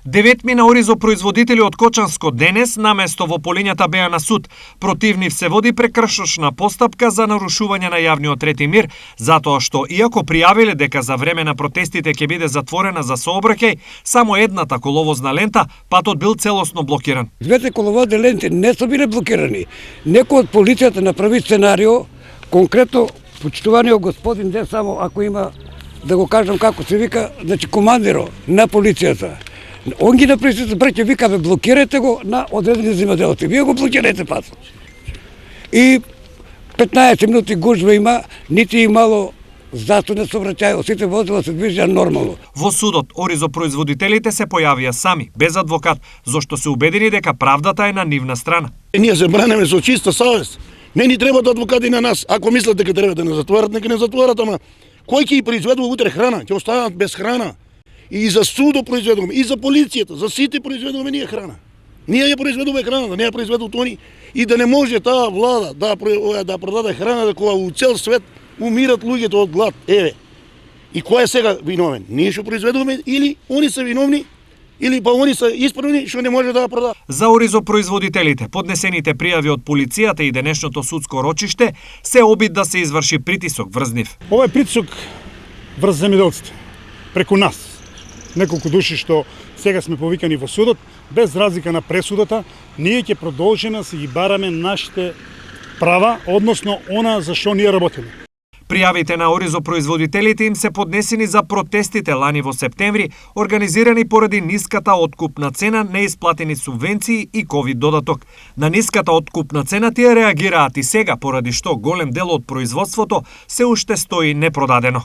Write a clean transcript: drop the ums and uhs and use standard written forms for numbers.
Деветмина оризопроизводители од Кочанско денес наместо во полињата беа на суд. Против нив се води прекршочна постапка за нарушување на јавниот ред и мир, затоа што иако пријавиле дека за време на протестите ќе биде затворена за сообраќај, само едната коловозна лента, патот бил целосно блокиран. Двете коловозни ленти не се биле блокирани. Некој од полицијата направи сценарио, конкретно почитуваниот господин де само ако има да го кажам како се вика, значи командиро на полицијата. Он ги направи се браќа, вика, бе, блокирајте го на одредени земјоделци. Вие го блокирајте пасот. И 15 минути гужва има, нити имало застане сообраќај, сите возила се движеа нормално. Во судот оризопроизводителите се појавија сами, без адвокат, зашто се убедени дека правдата е на нивна страна. Ние се бранеме со чиста совест. Не ни требаат адвокати на нас. Ако мислат дека треба да не затворат, нека не затворат, ама кој ќе ги произведува утре храна? Ќе останат без храна. И за судо произведуваме, и за полицијата, за сите произведуваме ние храна. Ние ја произведуваме храна, да не ја произведуваат они и да не може таа влада да продаде храна дека у цел свет умират луѓето од глад. Еве. И кој е сега виновен? Ние што произведуваме или они се виновни? Или па они се исправни што не може да ја продадат. За оризопроизводителите, поднесените пријави од полицијата и денешното судско рочиште се обид да се изврши притисок врз нив. Ова е притисок врз земјоделците преку нас. Неколку души што сега сме повикани во судот, без разлика на пресудата, ние ќе продолжиме да си ги бараме нашите права, односно она за што ние работиме. Пријавите на оризопроизводителите им се поднесени за протестите лани во септември, организирани поради ниската откупна цена, неисплатени субвенции и ковид додаток. На ниската откупна цена тие реагираат и сега, поради што голем дел од производството се уште стои непродадено.